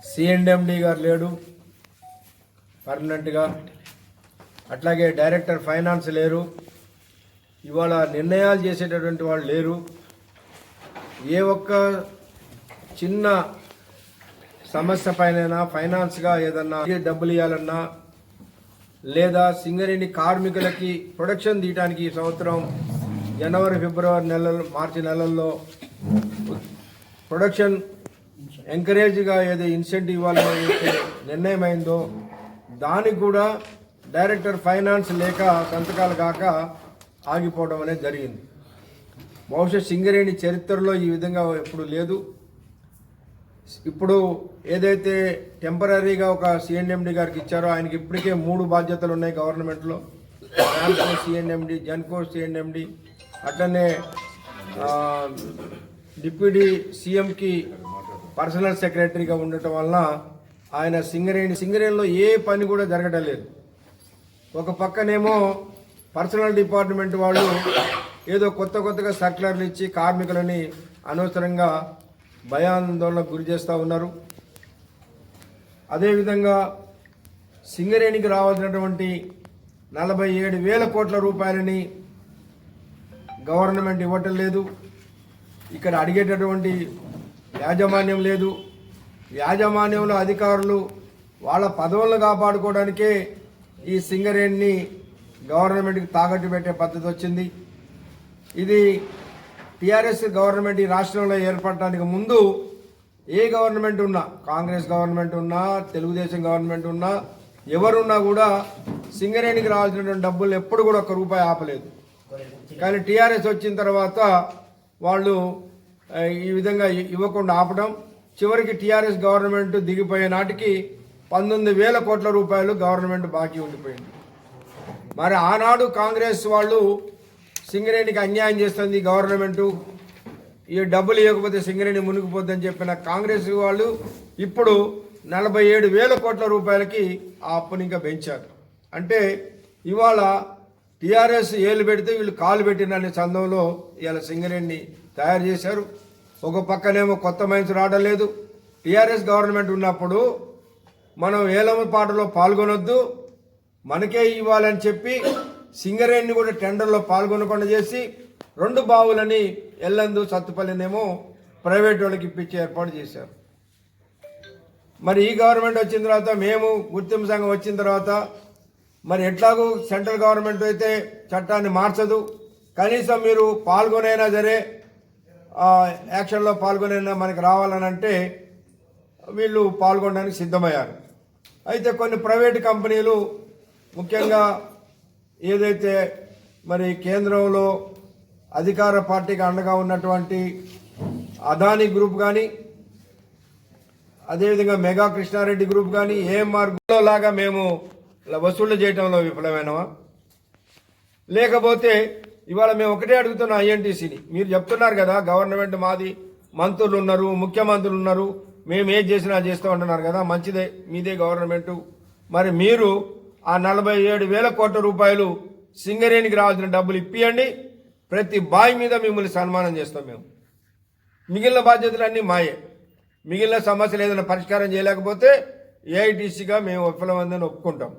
CMD గారు లేడు పర్మనెంట్గా, అట్లాగే డైరెక్టర్ ఫైనాన్స్ లేరు, ఇవాళ నిర్ణయాలు చేసేటటువంటి వాళ్ళు లేరు. ఏ ఒక్క చిన్న సమస్య పైన ఫైనాన్స్గా ఏదన్నా డబ్బులు ఇవ్వాలన్నా లేదా సింగరేణి కార్మికులకి ప్రొడక్షన్ తీయడానికి ఈ సంవత్సరం జనవరి ఫిబ్రవరి నెలలు మార్చి నెలల్లో ప్రొడక్షన్ ఎంకరేజ్గా ఏదో ఇన్సెంటివ్ ఇవ్వాలని నిర్ణయం అయిందో దానికి కూడా డైరెక్టర్ ఫైనాన్స్ లేక సంతకాలు కాక ఆగిపోవడం అనేది జరిగింది. బహుశా సింగరేణి చరిత్రలో ఈ విధంగా ఎప్పుడు లేదు. ఇప్పుడు ఏదైతే టెంపరీగా ఒక సిఎండి గారికి ఇచ్చారో ఆయనకి ఇప్పటికే 3 బాధ్యతలు ఉన్నాయి గవర్నమెంట్లో. ట్రాన్స్కో సిఎండి, జెన్కో సిఎండి, అట్లనే డిప్యూటీ సీఎంకి పర్సనల్ సెక్రటరీగా ఉండటం వలన ఆయన సింగరేణిలో ఏ పని కూడా జరగడం లేదు. ఒక పక్కనేమో పర్సనల్ డిపార్ట్మెంట్ వాళ్ళు ఏదో కొత్తగా సర్క్యులర్లు ఇచ్చి కార్మికులని అనవసరంగా భయాందోళనకు గురి చేస్తూ ఉన్నారు. అదేవిధంగా సింగరేణికి రావాల్సినటువంటి 47,000 కోట్ల రూపాయలని గవర్నమెంట్ ఇవ్వటం లేదు. ఇక్కడ అడిగేటటువంటి యాజమాన్యం లేదు. యాజమాన్యంలో అధికారులు వాళ్ళ పదవులను కాపాడుకోవడానికే ఈ సింగరేణిని గవర్నమెంట్కి తాకట్టు పెట్టే పద్ధతి వచ్చింది. ఇది టీఆర్ఎస్ గవర్నమెంట్ ఈ రాష్ట్రంలో ఏర్పడటానికి ముందు ఏ గవర్నమెంట్ ఉన్నా, కాంగ్రెస్ గవర్నమెంట్ ఉన్నా, తెలుగుదేశం గవర్నమెంట్ ఉన్నా, ఎవరున్నా కూడా సింగరేణికి రావాల్సినటువంటి డబ్బులు ఎప్పుడు కూడా ₹1 ఆపలేదు. కానీ టీఆర్ఎస్ వచ్చిన తర్వాత వాళ్ళు ఈ విధంగా ఇవ్వకుండా ఆపడం, చివరికి టీఆర్ఎస్ గవర్నమెంట్ దిగిపోయే నాటికి 19,000 కోట్ల రూపాయలు గవర్నమెంట్ బాకీ ఉండిపోయింది. మరి ఆనాడు కాంగ్రెస్ వాళ్ళు సింగరేణికి అన్యాయం చేస్తుంది గవర్నమెంటు, ఈ డబ్బులు ఇవ్వకపోతే సింగరేణి మునిగిపోద్దని చెప్పిన కాంగ్రెస్ వాళ్ళు ఇప్పుడు 47,000 కోట్ల రూపాయలకి ఆ అప్పుని ఇంకా పెంచారు. అంటే ఇవాళ టీఆర్ఎస్ ఏలు పెడితే వీళ్ళు కాలు పెట్టిననే చందంలో ఇవాళ సింగరేణిని తయారు చేశారు. ఒక పక్కనేమో కొత్త మైన్స్ రావడం లేదు. టీఆర్ఎస్ గవర్నమెంట్ ఉన్నప్పుడు మనం ఏలమ పాటలో పాల్గొనొద్దు, మనకే ఇవ్వాలని చెప్పి సింగరేణిని కూడా టెండర్లో పాల్గొనకుండా చేసి 2 బావులని ఎల్లందు సత్తుపల్లినేమో ప్రైవేట్ వాళ్ళకి ఇప్పించే ఏర్పాటు చేశారు. మరి ఈ గవర్నమెంట్ వచ్చిన తర్వాత, మేము గుర్తింపు సంఘం వచ్చిన తర్వాత, మరి ఎట్లాగూ సెంట్రల్ గవర్నమెంట్ అయితే చట్టాన్ని మార్చదు, కనీసం మీరు పాల్గొనైనా సరే యాక్షన్లో పాల్గొనైనా మనకి రావాలని అంటే వీళ్ళు పాల్గొనడానికి సిద్ధమయ్యారు. అయితే కొన్ని ప్రైవేటు కంపెనీలు, ముఖ్యంగా ఏదైతే మరి కేంద్రంలో అధికార పార్టీకి అండగా ఉన్నటువంటి అదానీ గ్రూప్ కానీ, అదేవిధంగా మెగా కృష్ణారెడ్డి గ్రూప్ కానీ, ఏఎంఆర్ లాగా మేము వసూళ్లు చేయడంలో విఫలమైనవా? లేకపోతే ఇవాళ మేము ఒకటే అడుగుతున్నాం ఐఎన్టీసీని, మీరు చెప్తున్నారు కదా గవర్నమెంట్ మాది, మంత్రులు ఉన్నారు, ముఖ్యమంత్రులు ఉన్నారు, మేము ఏం చేసినా చేస్తూ ఉంటున్నారు కదా, మంచిదే, మీదే గవర్నమెంటు, మరి మీరు ఆ 47,000 కోట్ల రూపాయలు సింగరేణికి రావాల్సిన డబ్బులు ఇప్పియండి, ప్రతి బాయ్ మీద మిమ్మల్ని సన్మానం చేస్తాం. మేము మిగిలిన బాధ్యతలన్నీ మాయే. మిగిలిన సమస్యలు ఏదైనా పరిష్కారం చేయలేకపోతే ఏఐటీసీగా మేము విఫలమందని ఒప్పుకుంటాం.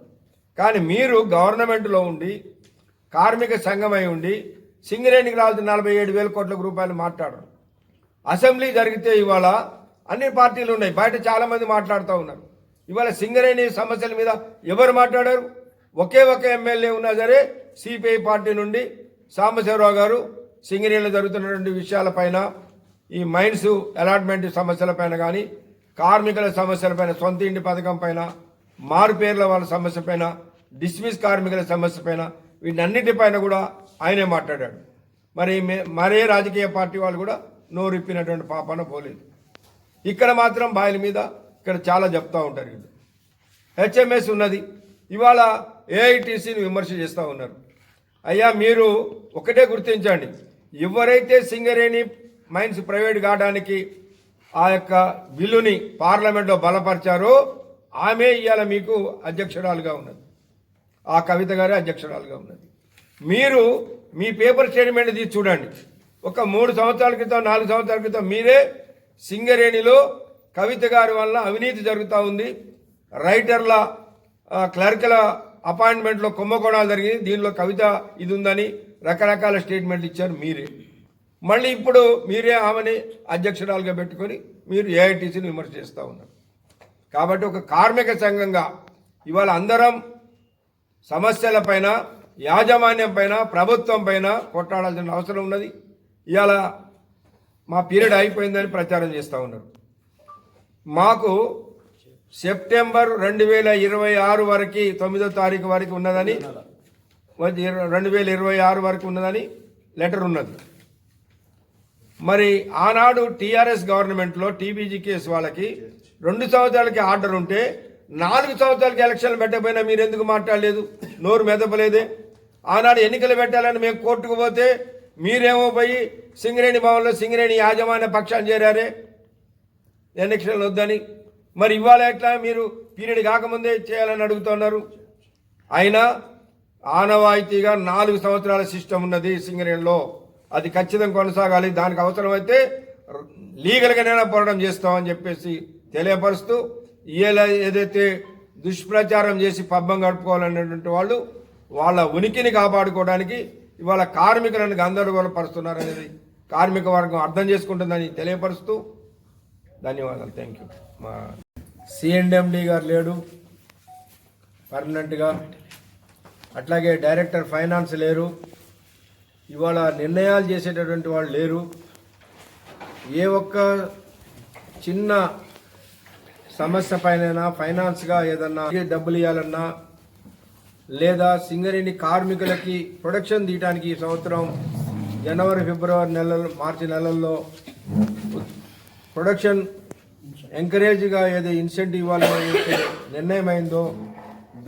కానీ మీరు గవర్నమెంట్లో ఉండి, కార్మిక సంఘమై ఉండి సింగరేణికి రావాల్సిన 47,000 కోట్ల రూపాయలు మాట్లాడరు. అసెంబ్లీ జరిగితే ఇవాళ అన్ని పార్టీలు ఉన్నాయి, బయట చాలామంది మాట్లాడుతూ ఉన్నారు. ఇవాళ సింగరేణి సమస్యల మీద ఎవరు మాట్లాడారు? ఒకే ఒక ఎమ్మెల్యే ఉన్నా సరే సిపిఐ పార్టీ నుండి సాంబశివరావు గారు సింగరేణిలో జరుగుతున్నటువంటి విషయాలపైన, ఈ మైన్స్ అలాట్మెంట్ సమస్యలపైన కానీ, కార్మికుల సమస్యలపైన, సొంత ఇంటి పథకం పైన, మారు పేర్ల వాళ్ళ సమస్య పైన, డిస్మిస్ కార్మికుల సమస్య పైన, వీటన్నిటిపైన కూడా ఆయనే మాట్లాడాడు. మరే రాజకీయ పార్టీ వాళ్ళు కూడా నోరిప్పినటువంటి పాపాన పోలేదు. ఇక్కడ మాత్రం బాయిల మీద ఇక్కడ చాలా చెప్తూ ఉంటారు. వీళ్ళు హెచ్ఎంఎస్ ఉన్నది, ఇవాళ ఏఐటీసీని విమర్శ చేస్తూ ఉన్నారు. అయ్యా మీరు ఒకటే గుర్తించండి, ఎవరైతే సింగరేణి మైన్స్ ప్రైవేట్ కావడానికి ఆ యొక్క బిల్లుని పార్లమెంట్లో బలపరిచారో ఆమె ఇవాళ మీకు అధ్యక్షురాలుగా ఉన్నది, ఆ కవిత గారే అధ్యక్షురాలుగా ఉన్నది. మీరు మీ పేపర్ స్టేట్మెంట్ తీసి చూడండి. ఒక 3 సంవత్సరాల క్రితం 4 సంవత్సరాల క్రితం మీరే సింగరేణిలో కవిత గారి వల్ల అవినీతి జరుగుతూ ఉంది, రైటర్ల క్లర్క్ల అపాయింట్మెంట్లో కుంభకోణాలు జరిగింది, దీనిలో కవిత ఇది ఉందని రకరకాల స్టేట్మెంట్లు ఇచ్చారు మీరే. మళ్ళీ ఇప్పుడు మీరే ఆమెని అధ్యక్షురాలుగా పెట్టుకొని మీరు ఏఐటీసీని విమర్శ చేస్తూ ఉన్నారు. కాబట్టి ఒక కార్మిక సంఘంగా ఇవాళ అందరం సమస్యలపైన, యాజమాన్యం పైన, ప్రభుత్వం పైన కొట్టాడాల్సిన అవసరం ఉన్నది. ఇవాళ మా పీరియడ్ అయిపోయిందని ప్రచారం చేస్తూ ఉన్నారు. మాకు సెప్టెంబర్ 2026 వరకు 9వ తారీఖు వరకు ఉన్నదని, 2026 వరకు ఉన్నదని లెటర్ ఉన్నది. మరి ఆనాడు టీఆర్ఎస్ గవర్నమెంట్లో టీబీజీకేఎస్ వాళ్ళకి 2 సంవత్సరాలకి ఆర్డర్ ఉంటే 4 సంవత్సరాలకి ఎలక్షన్లు పెట్టకపోయినా మీరు ఎందుకు మాట్లాడలేదు, నోరు మెదపలేదే? ఆనాడు ఎన్నికలు పెట్టాలని మేము కోర్టుకు పోతే మీరేమో పోయి సింగరేణి భవన్లో సింగరేణి యాజమాన్య పక్షాన్ని చేరారే ఎలక్షన్లు వద్దని. మరి ఇవాళ ఎట్లా మీరు పీరియడ్ కాకముందే చేయాలని అడుగుతున్నారు? అయినా ఆనవాయితీగా 4 సంవత్సరాల సిస్టమ్ ఉన్నది సింగరేణిలో, అది ఖచ్చితంగా కొనసాగాలి. దానికి అవసరమైతే లీగల్గానైనా పోరాటం చేస్తామని చెప్పేసి తెలియపరుస్తూ, ఏదైతే దుష్ప్రచారం చేసి పబ్బం గడుపుకోవాలనేటువంటి వాళ్ళు వాళ్ళ ఉనికిని కాపాడుకోవడానికి ఇవాళ కార్మికులను గందరగోళపరుస్తున్నారనేది కార్మిక వర్గం అర్థం చేసుకుంటుందని తెలియపరుస్తూ ధన్యవాదాలు. Thank you. మా సిఎండి గారు లేడు పర్మనెంట్గా, అట్లాగే డైరెక్టర్ ఫైనాన్స్ లేరు, ఇవాళ నిర్ణయాలు చేసేటటువంటి వాళ్ళు లేరు. ఏ ఒక్క చిన్న సమస్య పైన ఫైనాన్స్గా ఏదన్నా డబ్బులు ఇవ్వాలన్నా, లేదా సింగరేణి కార్మికులకి ప్రొడక్షన్ తీయడానికి ఈ సంవత్సరం జనవరి, ఫిబ్రవరి నెలల్లో, మార్చి నెలల్లో ప్రొడక్షన్ ఎంకరేజ్గా ఏదో ఇన్సెంటివ్ ఇవ్వాలని నిర్ణయం అయిందో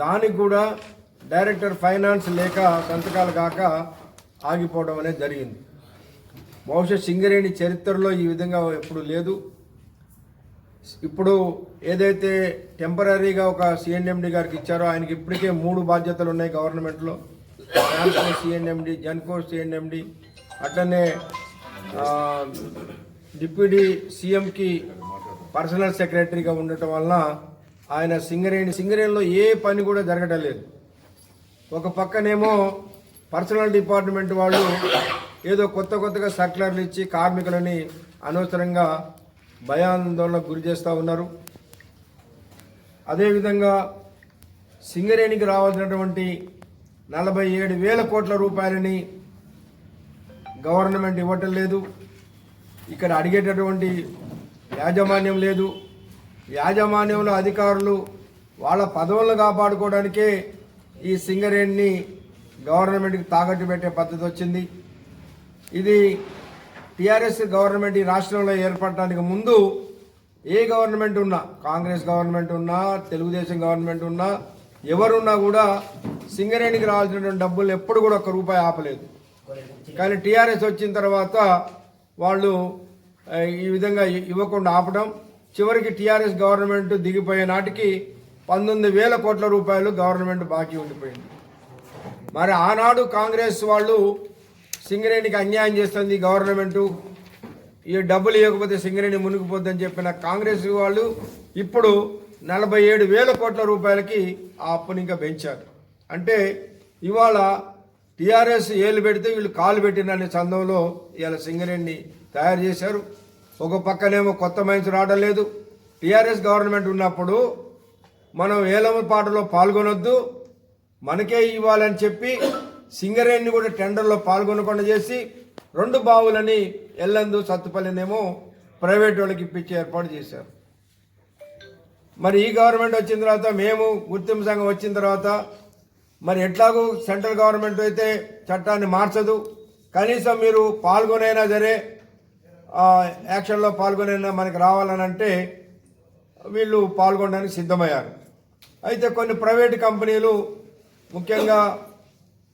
దానికి కూడా డైరెక్టర్ ఫైనాన్స్ లేక సంతకాలు కాక ఆగిపోవడం అనేది జరిగింది. బహుశా సింగరేణి చరిత్రలో ఈ విధంగా ఎప్పుడు లేదు. ఇప్పుడు ఏదైతే టెంపరీగా ఒక సిఎండి గారికి ఇచ్చారో ఆయనకి ఇప్పటికే 3 బాధ్యతలు ఉన్నాయి గవర్నమెంట్లో. ట్రాన్స్కో సిఎండి, జెన్కో సిఎండి, అట్లనే డిప్యూటీ సీఎంకి పర్సనల్ సెక్రటరీగా ఉండటం వలన ఆయన సింగరేణిలో ఏ పని కూడా జరగడం లేదు. ఒక పక్కనేమో పర్సనల్ డిపార్ట్మెంట్ వాళ్ళు ఏదో కొత్తగా సర్క్యులర్లు ఇచ్చి కార్మికులని అనవసరంగా భయాందోళనకు గురి చేస్తూ ఉన్నారు. అదేవిధంగా సింగరేణికి రావాల్సినటువంటి 47,000 కోట్ల రూపాయలని గవర్నమెంట్ ఇవ్వటం లేదు. ఇక్కడ అడిగేటటువంటి యాజమాన్యం లేదు. యాజమాన్యంలో అధికారులు వాళ్ళ పదవులను కాపాడుకోవడానికే ఈ సింగరేణిని గవర్నమెంట్కి తాకట్టు పెట్టే పద్ధతి వచ్చింది. ఇది టీఆర్ఎస్ గవర్నమెంట్ ఈ రాష్ట్రంలో ఏర్పడటానికి ముందు ఏ గవర్నమెంట్ ఉన్నా, కాంగ్రెస్ గవర్నమెంట్ ఉన్నా, తెలుగుదేశం గవర్నమెంట్ ఉన్నా, ఎవరున్నా కూడా సింగరేణికి రావాల్సినటువంటి డబ్బులు ఎప్పుడు కూడా ₹1 ఆపలేదు. కానీ టీఆర్ఎస్ వచ్చిన తర్వాత వాళ్ళు ఈ విధంగా ఇవ్వకుండా ఆపడం, చివరికి టీఆర్ఎస్ గవర్నమెంట్ దిగిపోయే నాటికి 19,000 కోట్ల రూపాయలు గవర్నమెంట్ బాకీ ఉండిపోయింది. మరి ఆనాడు కాంగ్రెస్ వాళ్ళు సింగరేణికి అన్యాయం చేస్తుంది గవర్నమెంటు, ఈ డబ్బులు ఇవ్వకపోతే సింగరేణి మునిగిపోద్దని చెప్పిన కాంగ్రెస్ వాళ్ళు ఇప్పుడు 47,000 కోట్ల రూపాయలకి ఆ అప్పుని ఇంకా పెంచారు. అంటే ఇవాళ టీఆర్ఎస్ ఏళ్ళు పెడితే వీళ్ళు కాలు పెట్టిన చందంలో ఇవాళ సింగరేణిని తయారు చేశారు. ఒక పక్కనేమో కొత్త మైన్స్ రావడం లేదు. టీఆర్ఎస్ గవర్నమెంట్ ఉన్నప్పుడు మనం ఏలమపాటలో పాల్గొనొద్దు, మనకే ఇవ్వాలని చెప్పి సింగరేణిని కూడా టెండర్లో పాల్గొనకుండా చేసి 2 బావులని ఎల్లందు, సత్తుపల్లినేమో ప్రైవేట్ వాళ్ళకి ఇప్పించే ఏర్పాటు చేశారు. మరి ఈ గవర్నమెంట్ వచ్చిన తర్వాత, మేము గుర్తింపు సంఘం వచ్చిన తర్వాత, మరి ఎట్లాగూ సెంట్రల్ గవర్నమెంట్ అయితే చట్టాన్ని మార్చదు, కనీసం మీరు పాల్గొనైనా సరే యాక్షన్లో పాల్గొనైనా మనకి రావాలని అంటే వీళ్ళు పాల్గొనడానికి సిద్ధమయ్యారు. అయితే కొన్ని ప్రైవేట్ కంపెనీలు, ముఖ్యంగా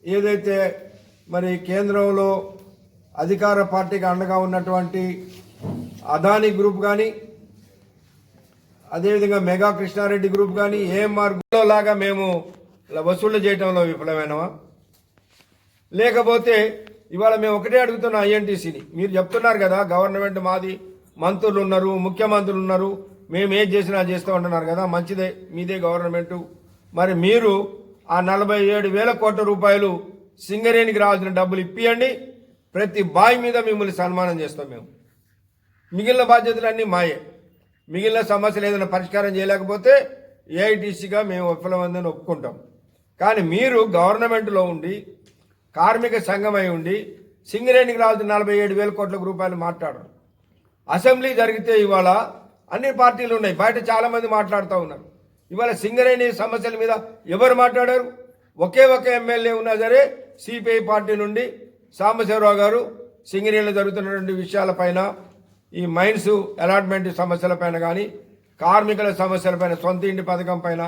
ఏదైతే మరి కేంద్రంలో అధికార పార్టీకి అండగా ఉన్నటువంటి అదానీ గ్రూప్ కానీ, అదేవిధంగా మెగా కృష్ణారెడ్డి గ్రూప్ కానీ, ఏఎంఆర్ గ్రూప్లో లాగా మేము వసూళ్లు చేయడంలో విఫలమైనవా? లేకపోతే ఇవాళ మేము ఒకటే అడుగుతున్నాం ఐఎన్టీసీని, మీరు చెప్తున్నారు కదా గవర్నమెంట్ మాది, మంత్రులు ఉన్నారు, ముఖ్యమంత్రులు ఉన్నారు, మేము ఏం చేసినా చేస్తూ ఉంటున్నారు కదా, మంచిదే, మీదే గవర్నమెంట్. మరి మీరు ఆ 47,000 కోట్ల రూపాయలు సింగరేణికి రావాల్సిన డబ్బులు ఇప్పియండి, ప్రతి బాయ్ మీద మిమ్మల్ని సన్మానం చేస్తాం మేము. మిగిలిన బాధ్యతలన్నీ మాయే. మిగిలిన సమస్యలు ఏదైనా పరిష్కారం చేయలేకపోతే ఏఐటీసీగా మేము విఫలమందని ఒప్పుకుంటాం. కానీ మీరు గవర్నమెంట్లో ఉండి కార్మిక సంఘమై ఉండి సింగరేణికి రావాల్సిన 47,000 కోట్ల రూపాయలు మాట్లాడరు. అసెంబ్లీ జరిగితే ఇవాళ అన్ని పార్టీలు ఉన్నాయి, బయట చాలామంది మాట్లాడుతూ ఉన్నారు. ఇవాళ సింగరేణి సమస్యల మీద ఎవరు మాట్లాడారు? ఒకే ఒక ఎమ్మెల్యే ఉన్నా సరే సిపిఐ పార్టీ నుండి సాంబశివరావు గారు సింగరేణిలో జరుగుతున్నటువంటి విషయాలపైన, ఈ మైన్స్ అలాట్మెంట్ సమస్యలపైన కానీ, కార్మికుల సమస్యలపైన, సొంత ఇంటి పథకం పైన,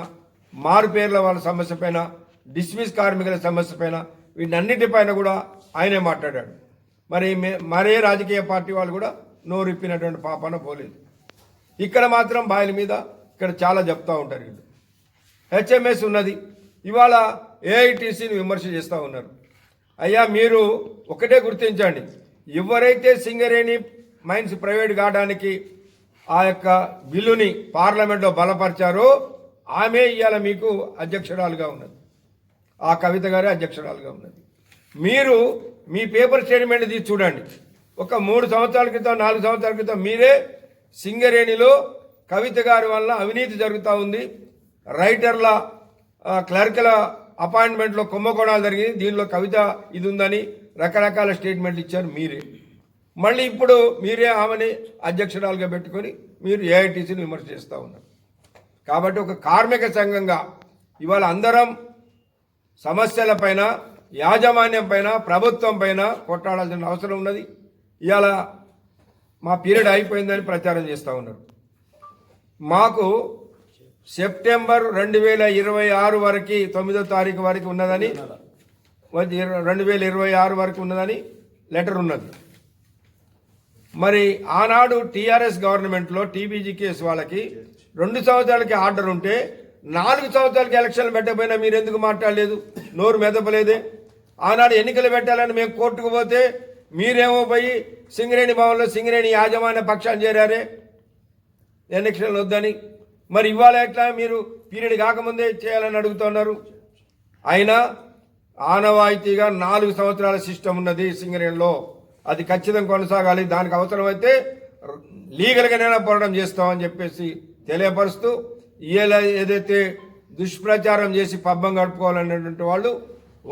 మారుపేర్ల వాళ్ళ సమస్య పైన, డిస్మిస్ కార్మికుల సమస్య పైన, వీటన్నిటిపైన కూడా ఆయనే మాట్లాడాడు. మరే రాజకీయ పార్టీ వాళ్ళు కూడా నోరిప్పినటువంటి పాపన పోలేదు. ఇక్కడ మాత్రం బాయిల మీద ఇక్కడ చాలా చెప్తూ ఉంటారు. వీళ్ళు హెచ్ఎంఎస్ ఉన్నది, ఇవాళ ఏఐటీసీని విమర్శ చేస్తూ ఉన్నారు. అయ్యా మీరు ఒకటే గుర్తించండి, ఎవరైతే సింగరేణి మైన్స్ ప్రైవేట్ కావడానికి ఆ యొక్క బిల్లుని పార్లమెంట్లో బలపరిచారో ఆమె ఇవాళ మీకు అధ్యక్షురాలుగా ఉన్నది, ఆ కవిత గారే అధ్యక్షురాలుగా ఉన్నది. మీరు మీ పేపర్ స్టేట్మెంట్ తీసి చూడండి. ఒక 3 సంవత్సరాల క్రితం 4 సంవత్సరాల క్రితం మీరే సింగరేణిలో కవిత గారి వల్ల అవినీతి జరుగుతూ ఉంది, రైటర్ల క్లర్క్ల అపాయింట్మెంట్లో కుంభకోణాలు జరిగింది, దీనిలో కవిత ఇది ఉందని రకరకాల స్టేట్మెంట్లు ఇచ్చారు మీరే. మళ్ళీ ఇప్పుడు మీరే ఆమెని అధ్యక్షురాలుగా పెట్టుకొని మీరు ఏఐటీసీని విమర్శ చేస్తూ ఉన్నారు. కాబట్టి ఒక కార్మిక సంఘంగా ఇవాళ అందరం సమస్యలపైన, యాజమాన్యం పైన, ప్రభుత్వం పైన కొట్టాడాల్సిన అవసరం ఉన్నది. ఇవాళ మా పీరియడ్ అయిపోయిందని ప్రచారం చేస్తూ ఉన్నారు. మాకు సెప్టెంబర్ 2026 వరకు 9వ తారీఖు వరకు ఉన్నదని, 2026 వరకు ఉన్నదని లెటర్ ఉన్నది. మరి ఆనాడు టీఆర్ఎస్ గవర్నమెంట్లో టీబీజీ కేసు వాళ్ళకి 2 సంవత్సరాలకి ఆర్డర్ ఉంటే 4 సంవత్సరాలకి ఎలక్షన్లు పెట్టకపోయినా మీరు ఎందుకు మాట్లాడలేదు? నోరు మెదపలేదే. ఆనాడు ఎన్నికలు పెట్టాలని మేము కోర్టుకు పోతే మీరేమో పోయి సింగరేణి భవన్లో సింగరేణి యాజమాన్య పక్షాన్ని చేరారే ఎలక్షన్లు వద్దని. మరి ఇవాళ ఎట్లా మీరు పీరియడ్ కాకముందే చేయాలని అడుగుతున్నారు? అయినా ఆనవాయితీగా 4 సంవత్సరాల సిస్టమ్ ఉన్నది సింగరేణిలో, అది ఖచ్చితంగా కొనసాగాలి. దానికి అవసరమైతే లీగల్గానైనా పోరాటం చేస్తామని చెప్పేసి తెలియపరుస్తూ, ఏదైతే దుష్ప్రచారం చేసి పబ్బం గడుపుకోవాలనేటువంటి వాళ్ళు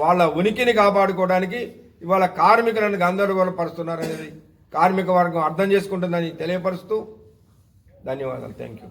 వాళ్ళ ఉనికిని కాపాడుకోవడానికి ఇవాళ కార్మికులను గందరగోళపరుస్తున్నారనేది కార్మిక వర్గం అర్థం చేసుకుంటుందని తెలియపరుస్తూ ధన్యవాదాలు. Thank you.